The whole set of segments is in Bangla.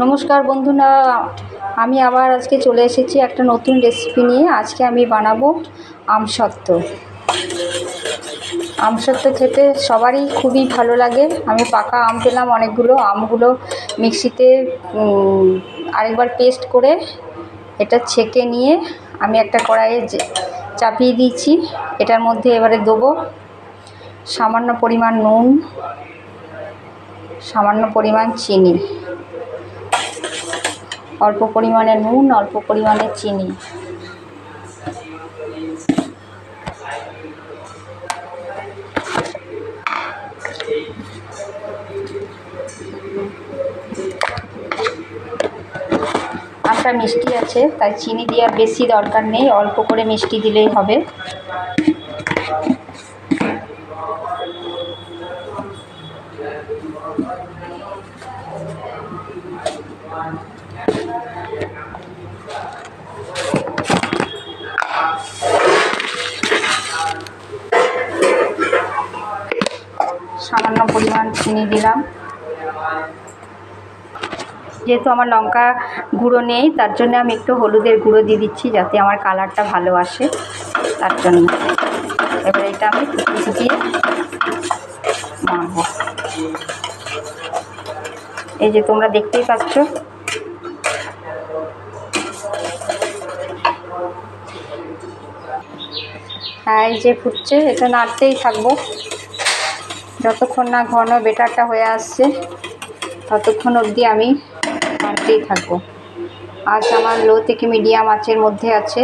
নমস্কার বন্ধুরা, আমি আবার আজকে চলে এসেছি একটা নতুন রেসিপি নিয়ে। আজকে আমি বানাবো আমসত্ত্ব। আমসত্ত্ব খেতে সবারই খুবই ভালো লাগে। আমি পাকা আম পেলাম অনেকগুলো, আমগুলো মিক্সিতে আরেকবার পেস্ট করে এটা ছেঁকে নিয়ে আমি একটা কড়াইয়ে চাপিয়ে দিয়েছি। এটার মধ্যে এবারে দেবো সামান্য পরিমাণ নুন, সামান্য পরিমাণ চিনি, অল্প পরিমাণে নুন, অল্প পরিমাণে চিনি। আমটা মিষ্টি আছে তাই চিনি দেওয়ার বেশি দরকার নেই, অল্প করে মিষ্টি দিলেই হবে। সামান্য পরিমাণ চিনি দিলাম। যেহেতু আমার লঙ্কা গুঁড়ো নেই তার জন্য আমি একটু হলুদের গুঁড়ো দিয়ে দিচ্ছি, যাতে আমার কালারটা ভালো আসে, তার জন্য। এবার এটা আমি ফুটিয়ে মাখবো। এই যে তোমরা দেখতেই পাচ্ছ, হ্যাঁ এই যে ফুটছে। এটা নাড়তেই থাকবো যতক্ষণ না ঘন বেটারটা হয়ে আসছে, ততক্ষণ অবধি আমি নাড়তেই থাকবো। আজ আমার লো থেকে মিডিয়াম আঁচের মধ্যে আছে,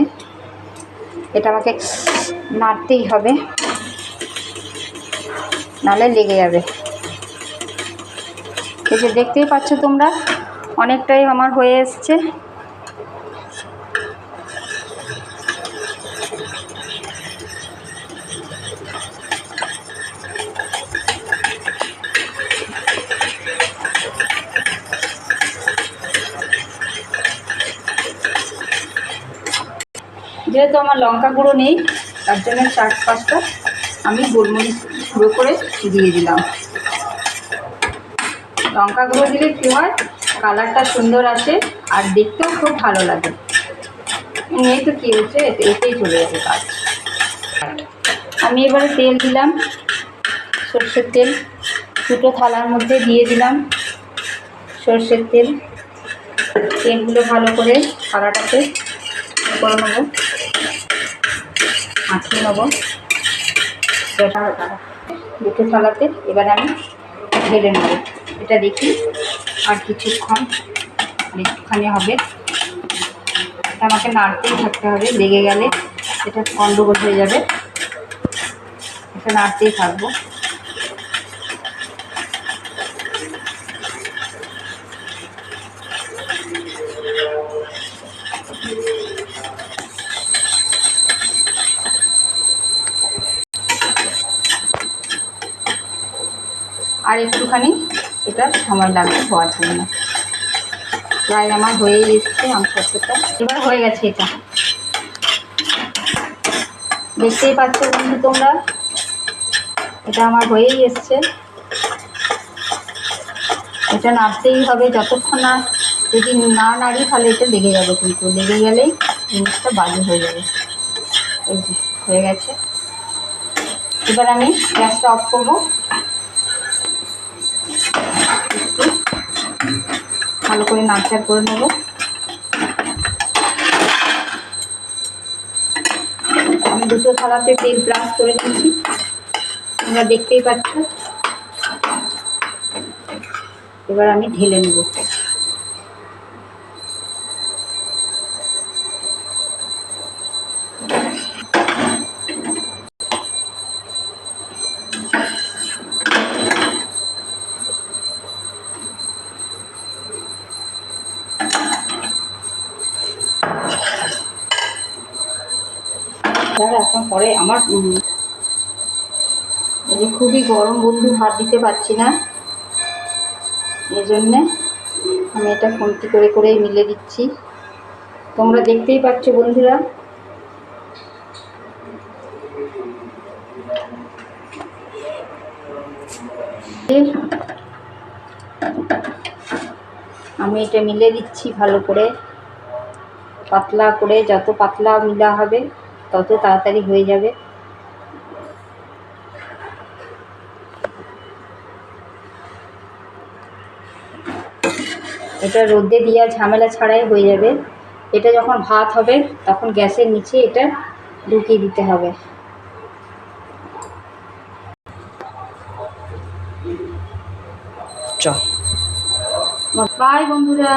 এটা আমাকে নাড়তেই হবে, নাহলে লেগে যাবে। এই যে দেখতেই পাচ্ছ তোমরা, অনেকটাই আমার হয়ে এসছে। যেহেতু আমার লঙ্কা গুঁড়ো নেই তার জন্য 4-5টা আমি গোলমরিচ গুঁড়ো করে দিয়ে দিলাম। লঙ্কা গুঁড়ো দিলে কী হয়, কালারটা সুন্দর আসে আর দেখতেও খুব ভালো লাগে। এই তো কী হচ্ছে, এতেই চলে যাবে কাজ। আমি এবারে তেল দিলাম, সর্ষের তেল। দুটো থালার মধ্যে দিয়ে দিলাম সর্ষের তেল। তেলগুলো ভালো করে থালাটাতে করে নেবো, মাখিয়ে নেবো দুটো থালাতে। এবার আমি ঢেলে নেবো। এটা দেখি আর কিছুক্ষণ, একটুখানি হবে। এটা আমাকে নাড়তেই থাকতে হবে, লেগে গেলে এটা গন্ডগোল হয়ে যাবে। এটা নাড়তেই থাকবো। আর একটুখানি এটা সময় লাগবে হওয়ার জন্য। প্রায় আমার হয়েই এসছে আমসত্ত্বটা, এবার হয়ে গেছে। এটা দেখতেই পাচ্ছ বন্ধু তোমরা, এটা আমার হয়েই এসছে। এটা নাড়তেই হবে যতক্ষণ না, যদি না নাড়ি তাহলে এটা লেগে যাবে, কিন্তু লেগে গেলেই জিনিসটা বাজে হয়ে যাবে। এই যে হয়ে গেছে। এবার আমি গ্যাসটা অফ করবো, ভালো করে নাড়চাড় করে নেব। আমি দুটো থালাতে তেল ব্রাশ করে দিয়েছি, তোমরা দেখতেই পাচ্ছ। এবার আমি ঢেলে নেব। এখন পরে আমার এই যে খুবই গরম বন্ধু, হাত দিতে পারছি না, এই জন্যে আমি এটা খুন্তি করে করে মিলে দিচ্ছি। তোমরা দেখতেই পাচ্ছ বন্ধুরা। আমি এটা মিলে দিচ্ছি ভালো করে, পাতলা করে। যত পাতলা মিলা হবে তত তাড়াতাড়ি হয়ে যাবে। এটা রোদে দেওয়া ঝামেলা ছাড়াই হয়ে যাবে। এটা যখন ভাত হবে তখন গ্যাসের নিচে এটা ঢুকিয়ে দিতে হবে। বাই বন্ধুরা।